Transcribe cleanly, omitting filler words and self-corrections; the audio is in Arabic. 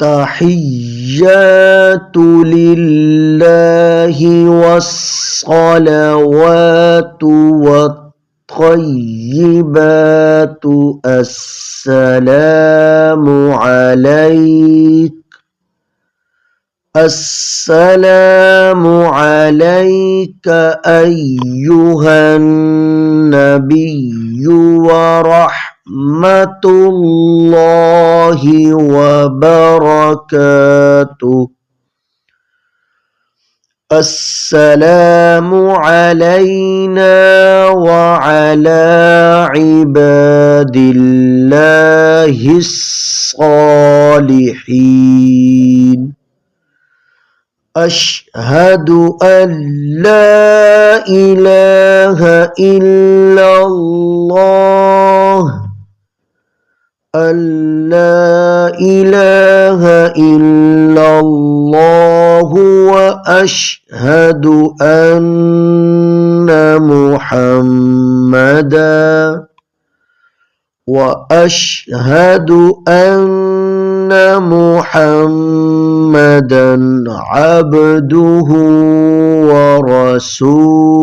التحيات لله والصلوات والطيبات السلام عليك السلام عليك أيها النبي ورحمة الله وبركاته السلام علينا وعلى عباد الله الصالحين أشهد أن لا إله إلا الله أن لا إله إلا الله وأشهد أن محمدا عبده ورسوله